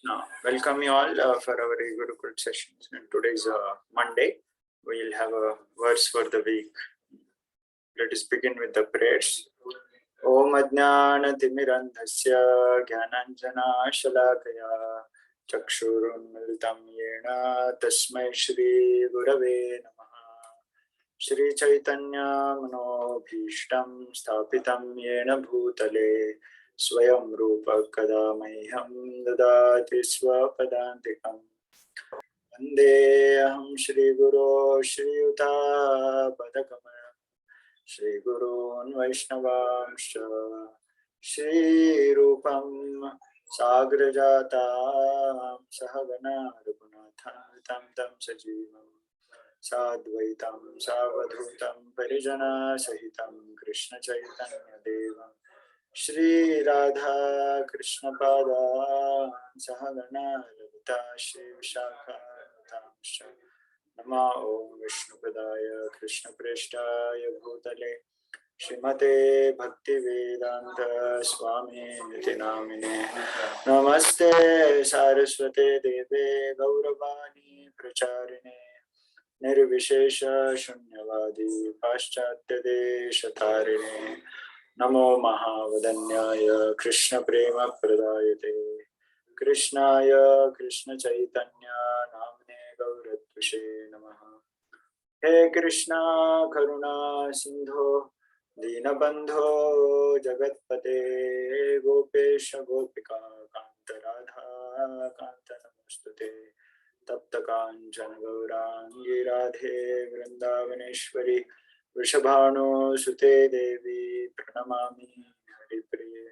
Now, welcome you all for our Gurukul sessions. And today's Monday. We'll have a verse for the week. Let us begin with the prayers. Om Ajnanatimirandhasya Jnananjana Chakshurunmilitam Yena Tasmai Shri Gurave Namaha. Shri Chaitanya Manobhishtam Sthapitam Yena Bhutale Swayam Rupa Kada Mahyam Dadati Swapadantikam Vandeham Shri Guru Shri Yuta Padakamayam Shri Gurun Vaishnavamsha Shri Rupam Sagrajatam Sahagana Raghunathan Tam Tam Sajivam Sadvaitam Savadhutam Parijana Sahitam Krishna Chaitanya Devam Shri Radha Krishna Pada Sahagana Lalita Shri Vishakha Tamsha Nama Om Vishnu Padaya Krishna Preshtaya Bhutale Shrimate Bhakti Vedanta Swami Niti Namine Namaste Saraswate Deve Gauravani Pracharine Nirvishesha Shunyavadi Paschatya Deshatarine Namo Mahavadanyaya Krishna Prema Pradayate Krishnaya Krishna Chaitanya Namne Gauratvishe Namaha. He Krishna Karuna Sindho Dinabandho Jagatpate Gopesha Gopika Kanta Radha Kanta Namostute Tapta Kanchana Gaurangi Radhe Vrindavaneshwari Vrishabhanu Sute Devi Pranamami Haripriye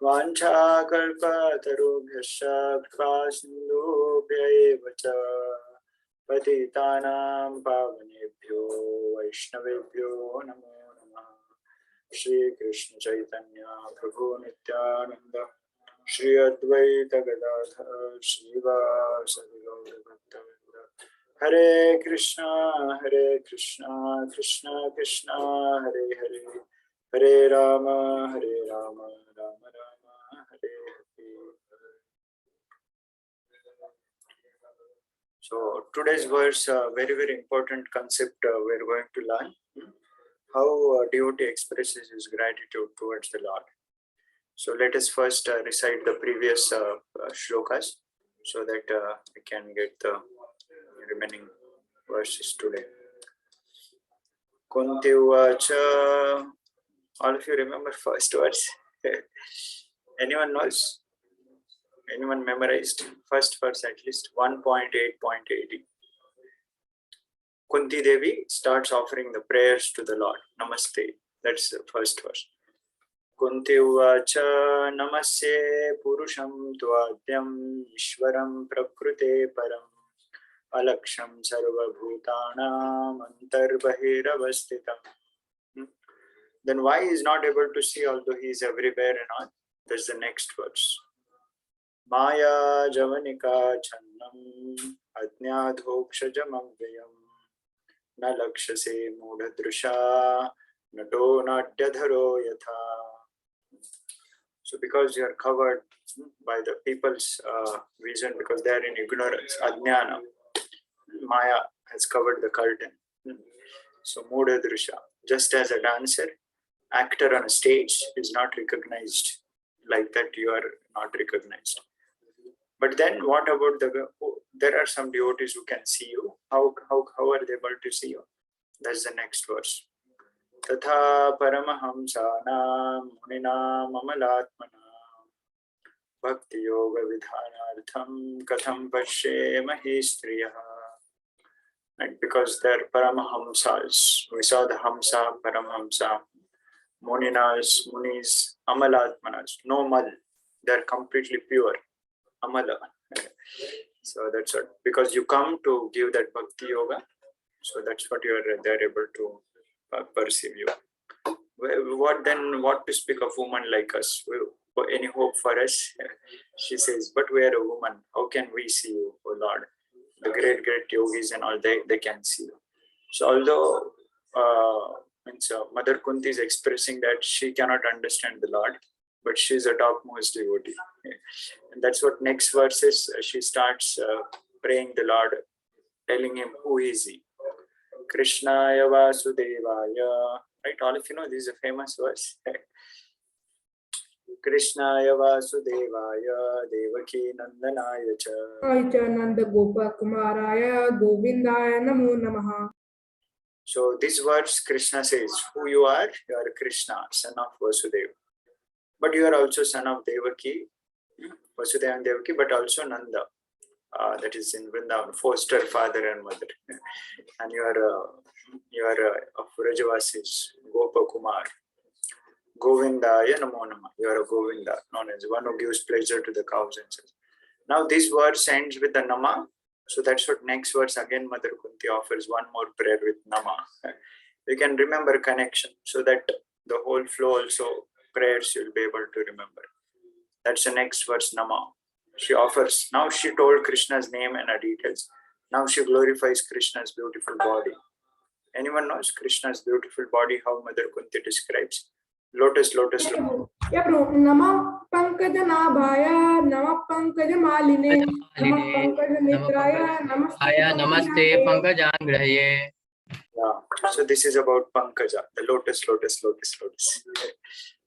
Vancha Kalpa Tarubhyasya Kripa Sindhubhya Evacha Patitanam Pavanebhyo Vaishnavebhyo Namo Namah. Shri Krishna Chaitanya Prabhu Nityananda Shri Advaita Gadadhar Srivasadi Gaura Bhaktavrinda Hare Krishna Krishna Krishna Hare Hare Hare Rama Rama Rama Hare Hare. So today's verse, very important concept we're going to learn. How a devotee expresses his gratitude towards the Lord. So let us first recite the previous shlokas so that we can get the remaining verses today. Kunti Uvacha. All of you remember first verse? Anyone knows? Anyone memorized? First verse at least 1.8.80. Kunti Devi starts offering the prayers to the Lord. Namaste. That's the first verse. Kunti Uvacha Namasye Purusham Tvadyam Ishwaram Prakrute Param Alaksham Sarva Bhutanam Antarbahiravastitam. Then why he is not able to see although he is everywhere and all? That's the next verse. Maya Javanika Channam Ajnadhoksha Vyam Na Lakshase Mudhadrusha Nato Natyadharo Yatha. So because you are covered by the people's vision, because they are in ignorance, Ajnana, Maya has covered the curtain. So Mudhadrusha, just as a dancer, actor on a stage is not recognized, like that you are not recognized. But then what about there are some devotees who can see you. How are they able to see you? That's the next verse. Tatha paramahamsanam muninam amalatmanam bhakti yoga vidhanartham katham pashyemahi striyaha. And because they're paramahamsas, we saw the hamsa, paramahamsa, munis, amalatmanas, no mal, they're completely pure. Amala. So that's what, because you come to give that bhakti yoga, so that's what they're able to perceive you. What to speak of woman like us? Any hope for us? She says, but we are a woman. How can we see you, O Lord? The great yogis and all, they can see you. So although Mother Kunti is expressing that she cannot understand the Lord, but she's a topmost devotee. And that's what next verse is. She starts praying the Lord, telling him who is he. Krishnaya Vasudevaya. Right, all of you know this is a famous verse. Krishnaya Vasudevaya Devaki Nandanaya cha. Nanda Gopa Kumaraya Govindaya Namo Namaha. So this verse Krishna says, who you are Krishna, son of Vasudeva. But you are also son of Devaki, Vasudeva and Devaki, but also Nanda. That is in Vrindavan, foster father and mother. And you are of Rajavasis, Gopa Kumar. Govindaya Namo Nama. You are a Govinda, known as one who gives pleasure to the cows and says. Now this verse ends with the Nama. So that's what next verse again Mother Kunti offers one more prayer with Nama. You can remember connection so that the whole flow also prayers you'll be able to remember. That's the next verse Nama. She offers, now she told Krishna's name and her details. Now she glorifies Krishna's beautiful body. Anyone knows Krishna's beautiful body, how Mother Kunti describes? Lotus. Yeah, bro. Nama Pankaja Nabhaya, Nama Pankaja Maline, Nama Pankaja Netraya, Namaste Pankajangraye. Yeah. So this is about Pankaja, the lotus.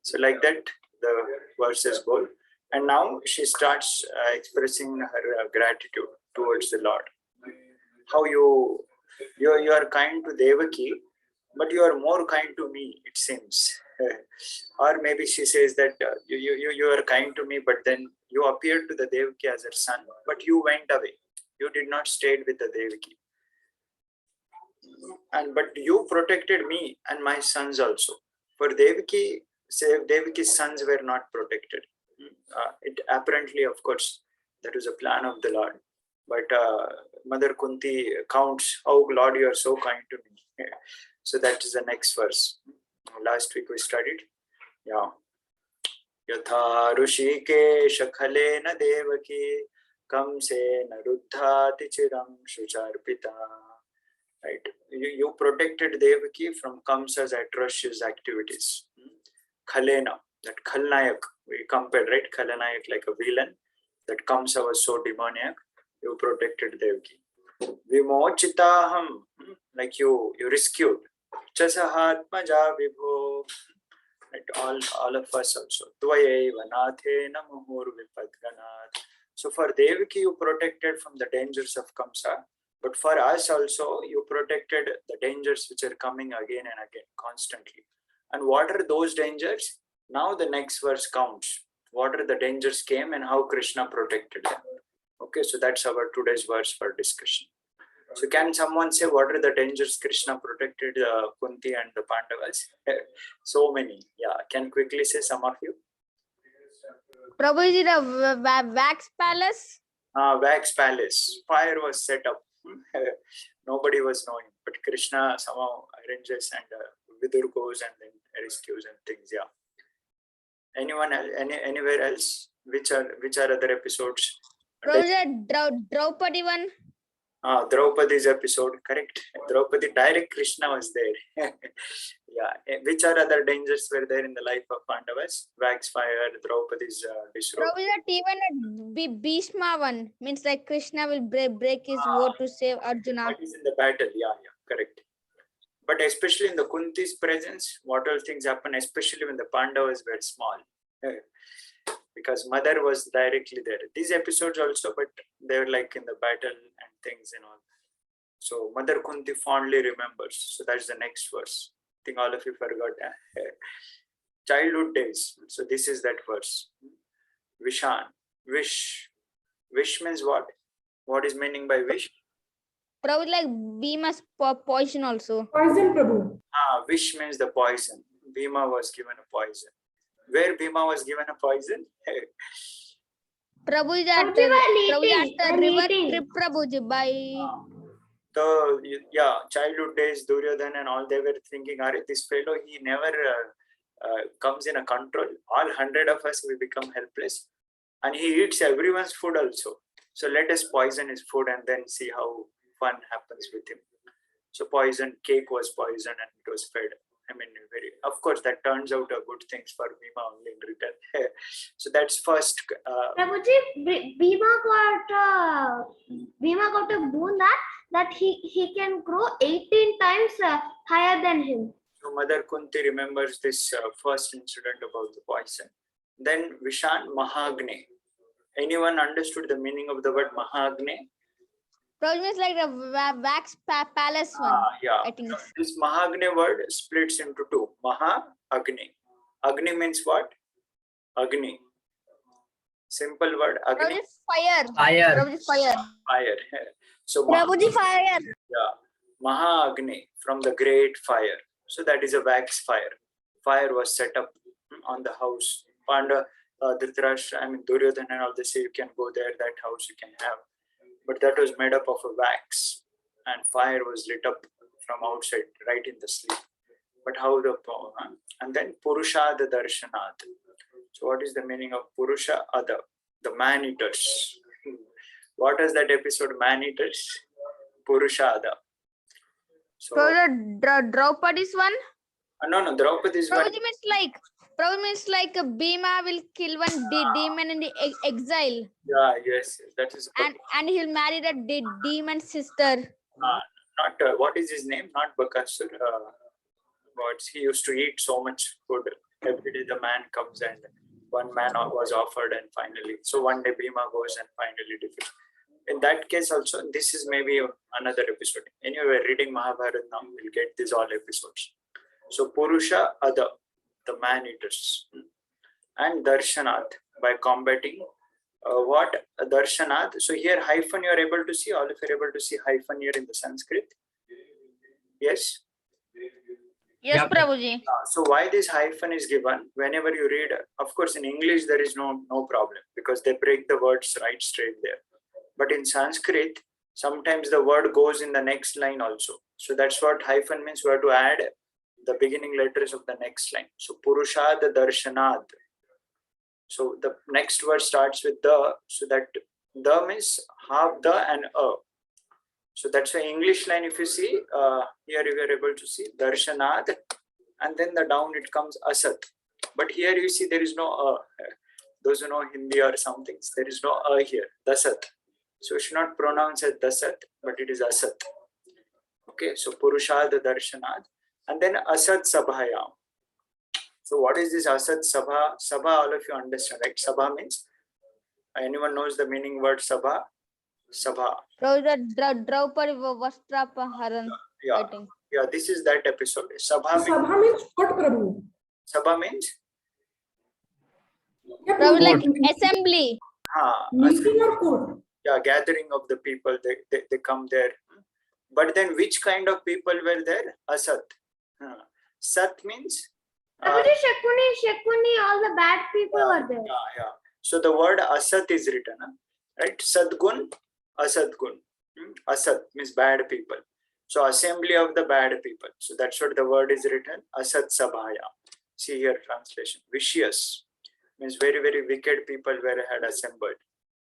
So like that, the verses go. And now she starts expressing her gratitude towards the Lord. How you are kind to Devaki, but you are more kind to me, it seems. Or maybe she says that you are kind to me, but then you appeared to the Devaki as her son, but you went away. You did not stay with the Devaki. But you protected me and my sons also. For Devaki, Devaki's sons were not protected. It apparently, of course, that was a plan of the Lord. But Mother Kunti counts, oh Lord, you are so kind to me. So that is the next verse. Last week we studied. Yeah. Yatha Rushikesha Khalena Devaki Kamsena Ruddhati Chiram Shucharpita. Right. You protected Devaki from Kamsa's atrocious activities. Khalena, that Khalnayak, we compared, right? Khalnayak like a villain. That Kamsa was so demoniac. You protected Devaki. Vimochitaham, like you rescued. Chasahatmaja vibho. Right, all of us also. Tvayeva nathena muhur vipadganat. So for Devaki, you protected from the dangers of Kamsa. But for us also, you protected the dangers which are coming again and again, constantly. And what are those dangers? Now the next verse counts. What are the dangers came and how Krishna protected them. Okay, so that's our today's verse for discussion. So can someone say what are the dangers Krishna protected Kunti and the Pandavas? So many. Yeah, can quickly say some of you? Prabhuji, the wax palace? Wax palace. Fire was set up. Nobody was knowing, but Krishna somehow arranges and Vidur goes and then rescues and things. Yeah. Anyone else? Anywhere else? Which are other episodes? Prabhuji, Draupadi one. Draupadi's episode, correct? Draupadi, direct Krishna was there. Yeah. Which are other dangers were there in the life of Pandavas? Wax fire, Draupadi's disrobe. Prabhuji, even Bhishma one means like Krishna will break his word to save Arjuna. That is in the battle. Yeah, correct. But especially in the Kunti's presence, what all things happen, especially when the Pandavas were small. Because mother was directly there. These episodes also, but they were like in the battle and things and all. So Mother Kunti fondly remembers. So that's the next verse. I think all of you forgot. Childhood days. So this is that verse. Vishan. Wish. Wish means what? What is meaning by wish? Prabhuji, like Bhima's poison also. Poison, Prabhu. Wish means the poison. Bhima was given a poison. Where Bhima was given a poison? Prabhuji at the river trip, Prabhuji, by... So, yeah, childhood days, Duryodhana and all, they were thinking, this fellow, he never comes in a control. All 100 of us, we become helpless. And he eats everyone's food also. So let us poison his food and then see how fun happens with him. So poison, cake was poisoned and it was fed. I mean, very, of course, that turns out a good things for Bhima only in return. So that's first. Prabhuji, Bhima got a boon that he can grow 18 times higher than him. So Mother Kunti remembers this first incident about the poison. Then Vishan Mahagne. Anyone understood the meaning of the word Mahagne? Prabhuji means like the wax palace one. Yeah. I think. This Mahagne word splits into two. Maha, Agni. Agni means what? Agni. Simple word. Agni. Prabhuji fire. Fire. Prabhuji fire. Fire. So Prabhuji fire. Yeah. Maha Agni, from the great fire. So that is a wax fire. Fire was set up on the house. Panda, Dhritarashtra, I mean Duryodhana and all they say you can go there, that house you can have. But that was made up of a wax and fire was lit up from outside, right in the sleep. But how the, and then Purusha the Darshanat. So what is the meaning of Purusha Ada? The man-eaters. What is that episode, man-eaters? Purusha Ada. So, Prabhuji, Draupadi's one. no, Draupadi is one. Prabhuji means like Bhima will kill one demon in the exile, Yeah, yes, that is. and he'll marry that demon sister. Not what is his name? Not Bakasur. What he used to eat so much food. Every day the man comes and one man was offered and finally. So one day Bhima goes and finally defeats. In that case also, this is maybe another episode. Anyway, we're reading Mahabharata now. We'll get these all episodes. So Purusha Ada, the man-eaters, and Darshanath by combating what Darshanath. So here hyphen you are able to see. All of you are able to see hyphen here in the Sanskrit. Yes. Yes, Yeah. Prabhuji. So why this hyphen is given? Whenever you read, of course, in English there is no problem because they break the words right straight there. But in Sanskrit, sometimes the word goes in the next line also. So that's what hyphen means. We have to add the beginning letters of the next line. So Purusha the Darshanad. So the next word starts with the. So that the means half the and a. So that's why English line, if you see, here you are able to see Darshanad, and then the down it comes Asat. But here you see there is no a. Those who know Hindi or something, there is no a here, Dasat. So we should not pronounce it Dasat, but it is Asat. Okay, so Purusha the Darshanad, and then Asat Sabhayam. So what is this Asat Sabha? Sabha, all of you understand, right? Sabha means, anyone knows the meaning word Sabha? Sabha. Prabhuji, Draupadi Vastrapaharan. Yeah, I think. yeah, this is that episode. Sabha means, Sabha means what, Prabhu? Sabha means Yeah, Prabhuji, like Prabhu. assembly. Meeting or court? yeah, gathering of the people, they come there. But then which kind of people were there? Asat. Sat means Prabhuji, Shakuni, all the bad people were there. yeah. So the word Asat is written, right? Sadgun, Asatgun. Asat means bad people. So assembly of the bad people. So that's what the word is written. Asat Sabhaya. See here translation. Vicious means very, very wicked people were had assembled.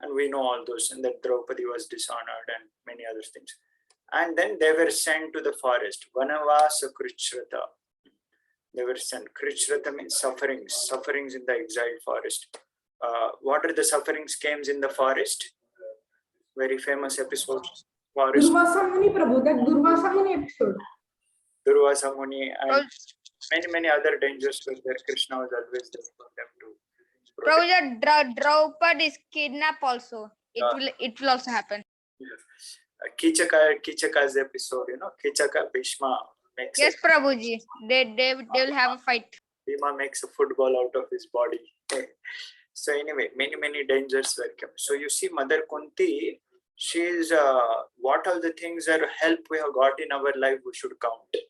And we know all those, and that Draupadi was dishonored and many other things. And then they were sent to the forest. Vanavasa Krichrata. They were sent. Krichrata means sufferings in the exiled forest. What are the sufferings came in the forest? Very famous episode. Forest. Durvasa Muni, Prabhu, that Durvasa Muni episode. Durvasa Muni and many other dangers were there. Krishna was always there for them to protect. Prabhuji, Draupadi is kidnapped also. It will also happen. Kichaka's episode, Kichaka, Bhishma makes Yes, Prabhuji. They will have a fight. Bhima makes a football out of his body. So anyway, many dangers were kept. So you see Mother Kunti, she is what all the things are help we have got in our life we should count.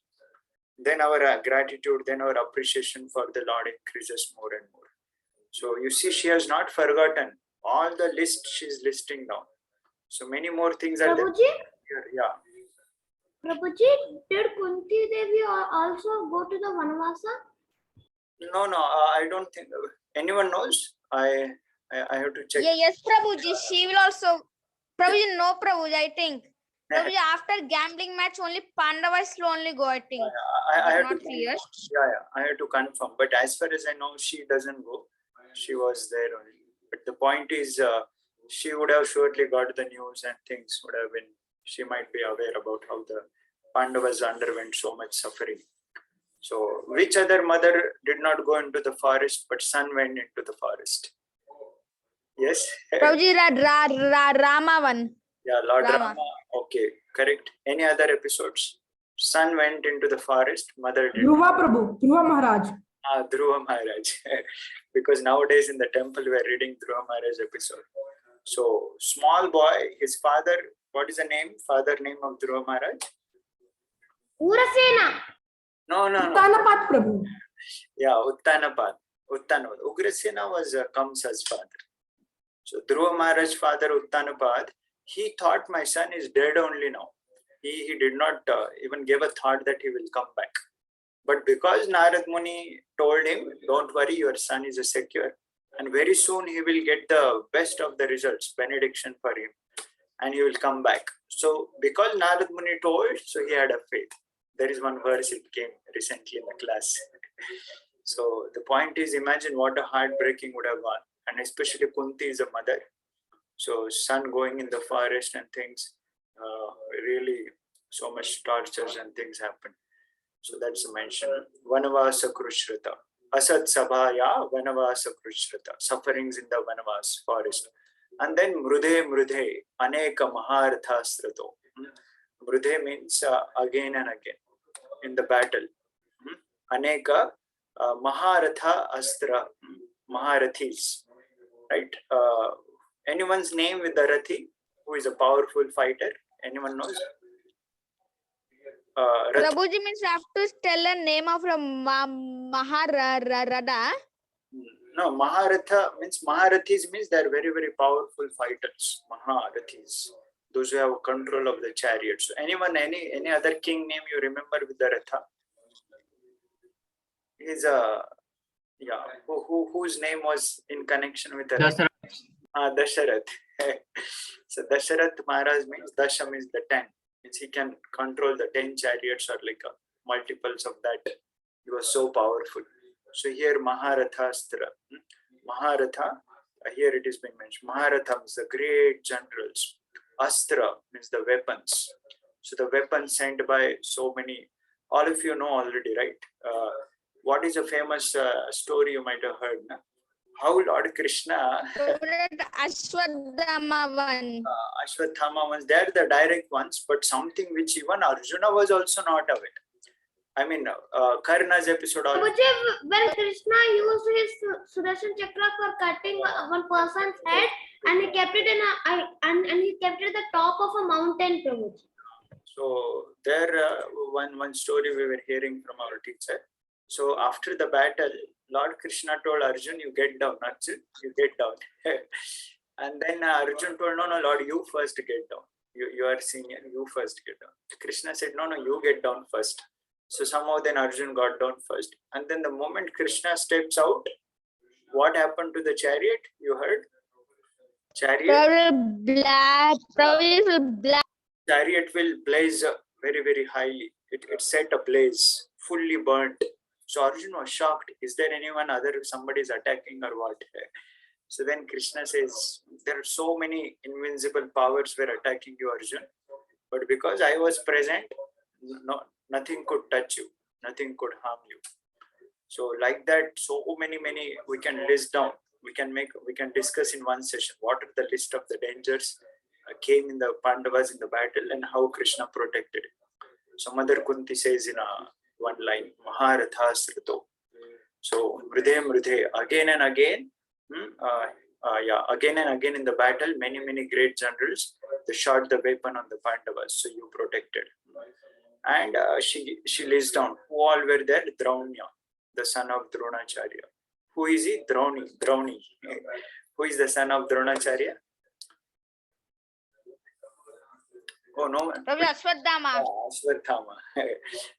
Then our gratitude, then our appreciation for the Lord increases more and more. So you see she has not forgotten all the list she is listing down. So many more things are there. Prabhuji, Here. Yeah. Prabhuji, did Kunti Devi also go to the Vanavasa? No, I don't think anyone knows. I have to check. Yes, Prabhuji. She will also. Prabhuji, no, Prabhuji. I think Prabhuji, after gambling match, only Pandavas will only go, I think. I But had not to clear. I had to confirm. But as far as I know, she doesn't go. She was there only. But the point is, she would have surely got the news and things would have been. She might be aware about how the Pandavas underwent so much suffering. So, which other mother did not go into the forest, but son went into the forest? Yes. Prabhuji, Rama one. Yeah, Lord Rama. Rama. Okay, correct. Any other episodes? Son went into the forest, mother did. Dhruva Prabhu, Dhruva Maharaj. Dhruva Maharaj. Because nowadays in the temple we are reading Dhruva Maharaj episode. So, small boy, his father, what is the name? Father name of Dhruva Maharaj? Urasena. No. Uttanapat Prabhu. Yeah, Uttanapad. Ugrasena was Kamsa's father. So Dhruva Maharaj's father Uttanapad, he thought my son is dead only now. He did not even give a thought that he will come back. But because Narad Muni told him, don't worry, your son is secure. And very soon he will get the best of the results, benediction for him. And he will come back. So because Narad Muni told, so he had a faith. There is one verse it came recently in the class. So the point is, imagine what a heartbreaking would have gone. And especially Kunti is a mother. So son going in the forest and things, really so much tortures and things happen. So that's the mention. Vanavasa Krushrita. Asat Sabhaya Vanavasa Krushrita. Sufferings in the Vanavas forest. And then Mrudhe Aneka Maharathastrato. Mrudhe means again and again in the battle. Aneka Maharatha Astra. Maharathis. Right? Anyone's name with the Rathi, who is a powerful fighter? Anyone knows? Prabhuji means you have to tell a name of a Maharada. No, Maharatha means Maharathis means they are very, very powerful fighters. Maharathis. Those who have control of the chariot. So anyone, any other king name you remember with the Ratha? He's a whose name was in connection with the Dasharath. So Dasharath Maharaj means Dasha means the 10. Means he can control the 10 chariots or like multiples of that. He was so powerful. So here Maharathastra. Maharatha, here it is being mentioned. Maharatha means the great generals. Astra means the weapons. So the weapons sent by so many, all of you know already, right? What is a famous story you might have heard? Na? How Lord Krishna, Ashwadhama one. Ashwatthama ones, they are the direct ones, but something which even Arjuna was also not aware. I mean, Karna's episode. Prabhuji, when Krishna used his Sudarshan Chakra for cutting one person's head, and he kept it in and he kept it at the top of a mountain, Prabhuji. So there, one story we were hearing from our teacher. So after the battle, Lord Krishna told Arjun, you get down. Arjun, you get down. And then Arjun told, no, Lord, you first get down. You are senior, you first get down. Krishna said, no, you get down first. So somehow then Arjun got down first. And then the moment Krishna steps out, what happened to the chariot? You heard? Chariot? Chariot will blaze very, very highly. It set ablaze, fully burnt. So Arjun was shocked. Is there anyone other, somebody is attacking or what? So then Krishna says, there are so many invincible powers were attacking you, Arjun. But because I was present, nothing could touch you. Nothing could harm you. So like that, so many, we can list down. We can discuss in one session what are the list of the dangers came in the Pandavas in the battle and how Krishna protected it. So Mother Kunti says in one line, Maharathasrito. So Mrudhe, again and again, again and again in the battle, many great generals, they shot the weapon on the Pandavas, so you protected. And she lists down who all were there. Drauna, the son of Dronacharya. Who is he? Drauni. Who is the son of Dronacharya? Oh no. Ashwadhama.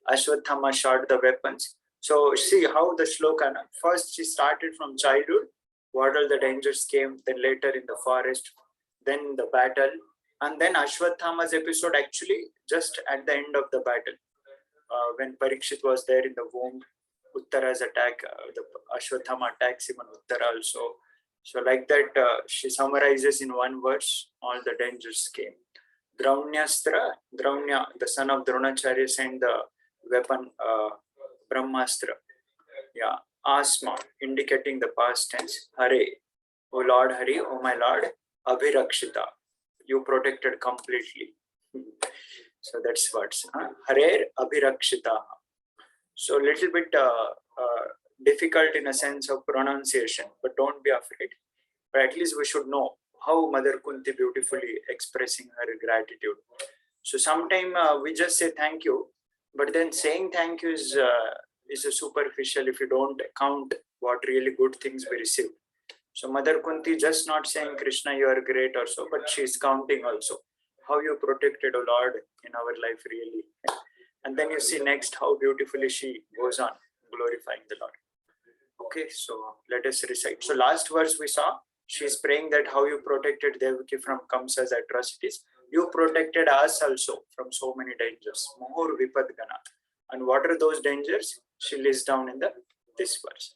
Ashwadhama shot the weapons. So see how the shloka. First she started from childhood, what all the dangers came, then later in the forest, then the battle, And then Ashwathama's episode actually just at the end of the battle, when Parikshit was there in the womb, Uttara's attack, the Ashwathama attacks even Uttara also. So like that, she summarizes in one verse all the dangers came. Draunastra, Draunya, the son of Dronacharya, sent the weapon Brahmastra. Yeah, Asma, indicating the past tense. Hare, O Lord Hari, O my Lord, Abhirakshita, you protected completely. So that's what's Hare Abhirakshita. So little bit difficult in a sense of pronunciation, but don't be afraid. But at least we should know how Mother Kunti beautifully expressing her gratitude. So sometime we just say thank you, but then saying thank you is a superficial if you don't count what really good things we received. So Mother Kunti just not saying Krishna you are great or so, but she is counting also how you protected, O Lord, in our life really. And then you see next how beautifully she goes on glorifying the Lord. Okay, so let us recite. So last verse we saw, she is praying that how you protected Devaki from Kamsa's atrocities. You protected us also from so many dangers. Muhur Vipadgana. And what are those dangers? She lists down in this verse.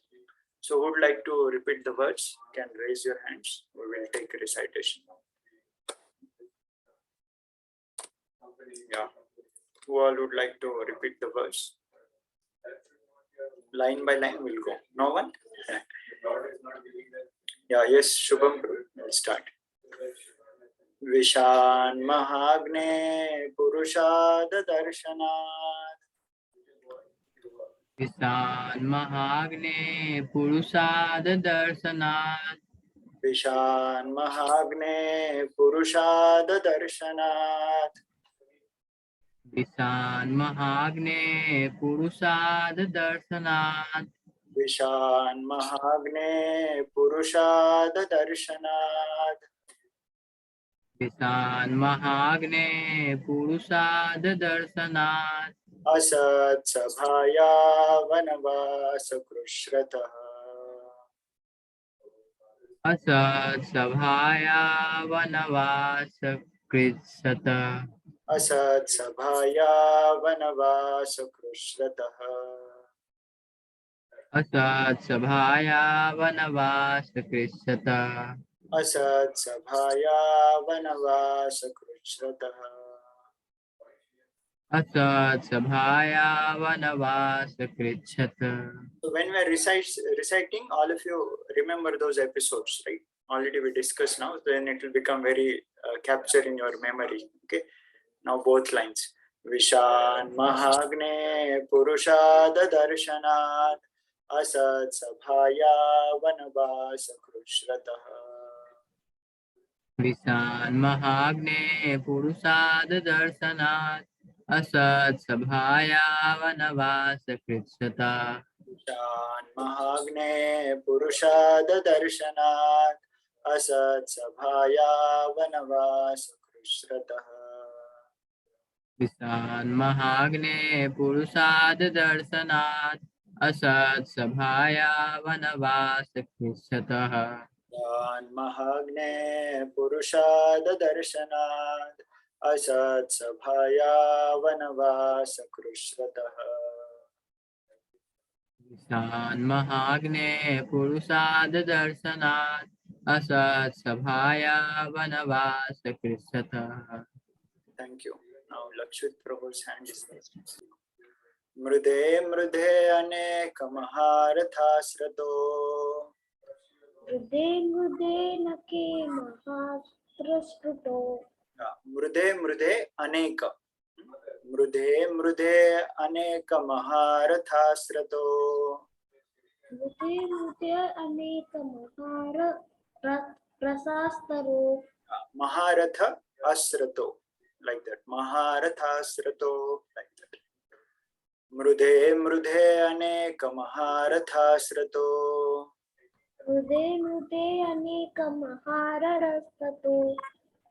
So who would like to repeat the words? Can raise your hands. We will take a recitation now. Yeah. Who all would like to repeat the verse? Line by line we'll go. No one? Yeah, yes, Shubham, we'll start. Vishan Mahagne Purushad Darshanat. Visan Mahagne Purusad Darshanat. Vishan Mahagne Purushad Darshanat. Visan Mahagne Purusad Darshanat. Vishan Mahagne Purushad Darshanat. Visan Mahagne Purusad Darshanat. Asat Sabhaya Vanavas Krushrataha. Asat Sabhaya Vanavas Kritsata. Asat Sabhaya Vanavas Krushrataha. Asat Sabhaya Vanavas Kritsata. Asat Sabhaya Vanavas Krushrataha. Asat Sabhaya Vanavas Kritsata. So when we are reciting, all of you remember those episodes, right? Already we discussed now, then it will become very captured in your memory. Okay. Now both lines. Vishan Mahagne Purushad Darshanat Asat Sabhaya Vanavas Krushrataha. Visan Mahagne Purusad Darshanat. Asat Sabhaya Vanavas Kritsata. Vishan Mahagne Purushad Darshanat Asat Sabhaya Vanavas Krushrataha. Visan Mahagne Purusad Darshanat. Asat Sabhaya Vanavas Kritsata. Vishan Mahagne Purushad Darshanat Asat Sabhaya Vanavas Krushrataha. Visan Mahagne Purusad Darshanat. Asat Sabhaya Vanavas Kritsata. Thank you. Now Lakshit Prabhu's hand is raised. Mrude Mrude Anek Maharatha Mrude mrude nake mahatrastruto. Mrude Mrude Aneka. Mrude Mrude Aneka Maharatha Mrude mrude aneka mahara prasastaro. Maharatha Asrato. Like that. Maharatha Asrato. Like that. Mrude Mrude Aneka Maharatha Asrato. Mrude mrude aneka mahararastato.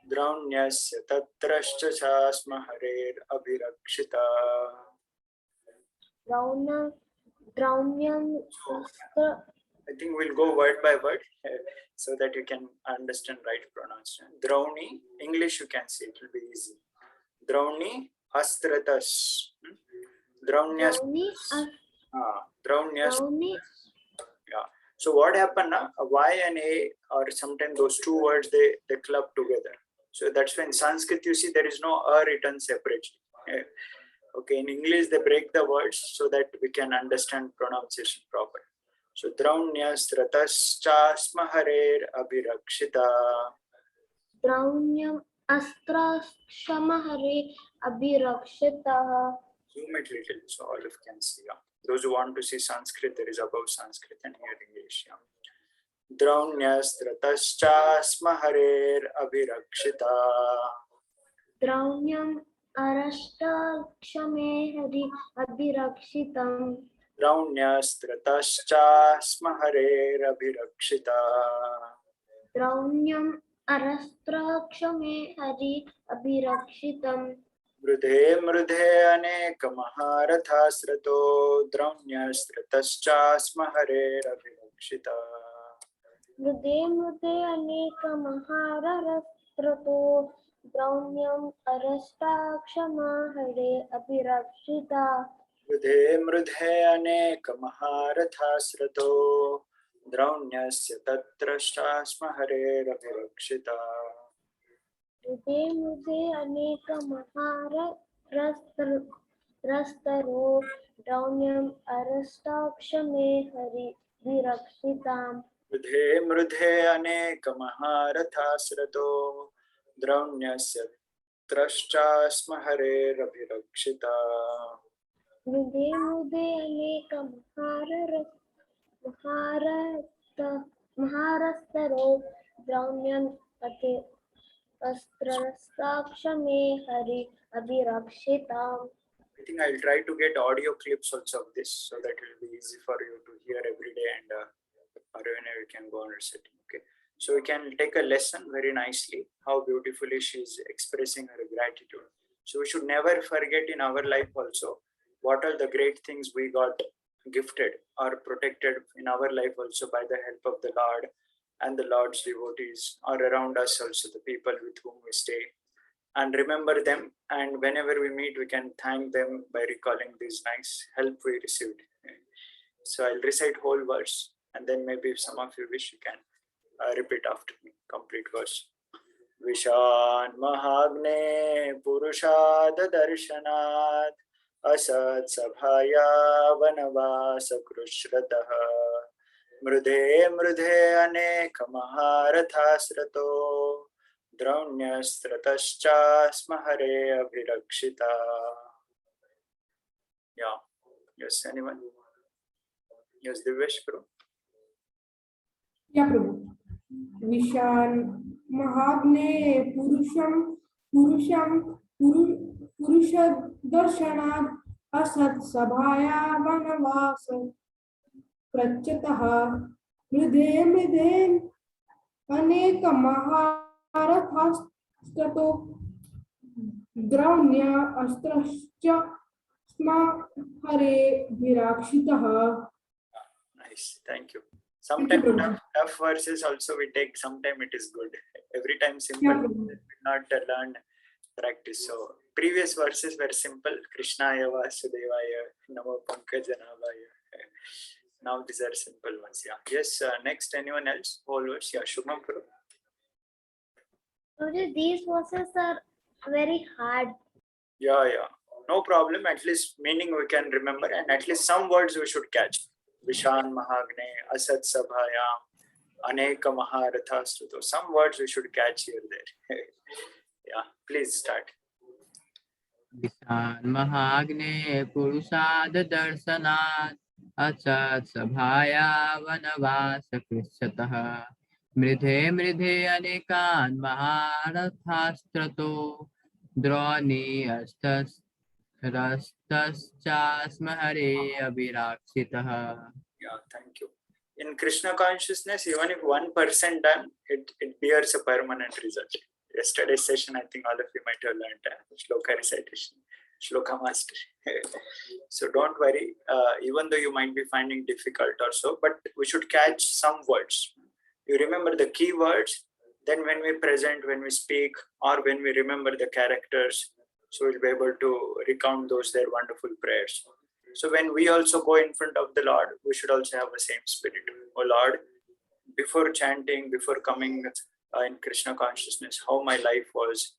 Draunasya tatrascha chasma harer abhirakshita. Draunyam I think we'll go word by word so that you can understand right pronunciation. Drauni, English you can see, it will be easy. Drauni astratas. Draunias. Draunias. Brownie. Yeah. So what happened now? A Y and A, or sometimes those two words, they club together. So that's when in Sanskrit you see there is no a written separately. Okay, in English they break the words so that we can understand pronunciation proper. So Draunyas Ratascha Harer Abhirakshita. Draunyam astra shamahare abhirakshita. Zoom it little so all of you can see. Yeah. Those who want to see Sanskrit, there is above Sanskrit and here English. Yeah. Draunyas Ratascha Harer Abhirakshita. Draunyam arashta kshame hari abhirakshitam. Draunyas Ratascha Harer Abhirakshita. Draunyam arastra kshame hari abhirakshitam. Mrudhe mrudhe anek maharatha Draunyas Ratascha Harer Abhirakshita. Mrude mrude aneka mahararastrato. Draunyam arasta kshama hare abhirakshita. Mrudhe mrudhe anek maharatha Draunyasya tatrashta Harer Abhirakshita. Mrude mrude aneka mahararastaro. Draunyam arasta kshame hari abhirakshitam. Mrudhe mrudhe anek maharatha Draunyasya trashta Harer Abhirakshita. Mrude mrude aneka maharastaro. Draunyam astrastakshame hari abhirakshitam. I think I'll try to get audio clips also of this so that it will be easy for you to hear every day and or whenever you can go on setting. Okay. So we can take a lesson very nicely how beautifully she is expressing her gratitude. So we should never forget in our life also what are the great things we got gifted or protected in our life also by the help of the Lord and the Lord's devotees or around us also the people with whom we stay. And remember them, and whenever we meet we can thank them by recalling this nice help we received. So I'll recite whole verse and then maybe if some of you wish you can repeat after me complete verse. Vishan Mahagne Purushad Darshanat Asat Sabhaya Vanavasa Krushrataha Mrudhe Mrudhe Anek Maharatha Draunyastratascha Hare Abhirakshita. Yeah. Yes, anyone? Yes, Divyesh, bro. Yeah, Prabhu. Vishan Mahagne Purusham Purusha Darshanad Asat Sabhaya Vanavasa Prachataha Mridhe Mridhe Aneka Maharathastato Draunya Astrascha Sma Hare Virakshitaha. Nice, thank you. Sometimes tough verses also we take, sometimes it is good. Every time simple, Yeah, not learn, practice. So previous verses were simple. Krishnaya Vasudevaya, Namo Pankajanavaya. Now these are simple ones. Yeah. Yes, next anyone else? Whole verse. Yeah, Shubham Pro. These verses are very hard. Yeah. No problem. At least meaning we can remember and at least some words we should catch. Vishan Mahagne, Asat Sabhaya, Aneka Maharathastuto. Some words we should catch here there. Yeah, please start. Vishan Mahagne Purusad Darshanat Asat Sabhaya Vanavasa Krishataha Mridhe Mridhe Anekan Maharathastrato Droni Astas Rastascha Hare Abhirakshitaha. Yeah, thank you. In Krishna consciousness, even if 1% done, it bears a permanent result. Yesterday's session, I think all of you might have learned shloka recitation. Shloka Master. So don't worry, even though you might be finding difficult or so, but we should catch some words. You remember the key words, then when we present, when we speak, or when we remember the characters, so we'll be able to recount those their wonderful prayers. So when we also go in front of the Lord, we should also have the same spirit. Oh Lord, before chanting, before coming in Krishna consciousness, how my life was,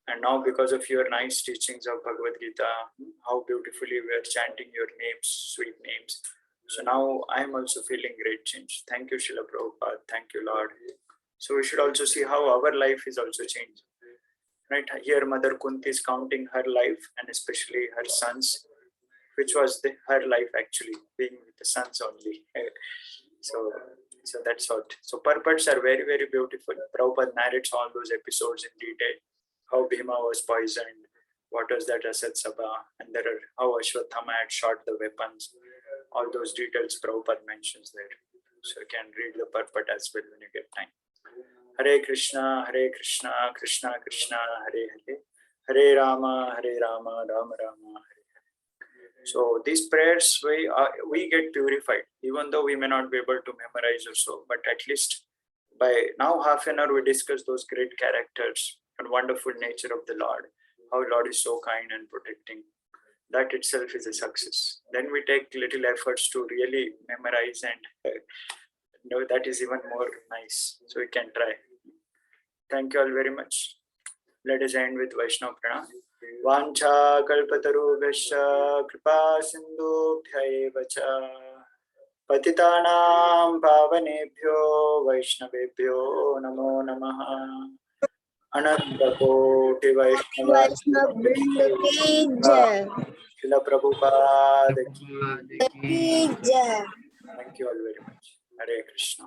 and now because of your nice teachings of Bhagavad Gita, how beautifully we are chanting your names, sweet names. So now I am also feeling great change. Thank you, Srila Prabhupada. Thank you, Lord. So we should also see how our life is also changing. Right here, Mother Kunti is counting her life and especially her sons, which was her life actually, being with the sons only. So that's what. So purports are very, very beautiful. Prabhupada narrates all those episodes in detail. How Bhima was poisoned, what was that Asat Sabha, and there are how Ashwatthama had shot the weapons. All those details Prabhupada mentions there. So you can read the purport as well when you get time. Hare Krishna, Krishna Krishna, Hare Hare, Hare Rama, Rama Rama, Hare. So these prayers, we get purified, even though we may not be able to memorize or so, but at least by now half an hour we discuss those great characters and wonderful nature of the Lord, how Lord is so kind and protecting. That itself is a success. Then we take little efforts to really memorize and that is even more nice. So we can try. Thank you all very much. Let us end with Vaishnava Pranam. Vancha kalpatarubhyascha kripa sindhubhya cha patitanam pavanebhyo vaishnavebhyo namo namaha. Ananta koti Vaishnava Srila Prabhupada ki. Thank you all very much. Hare Krishna.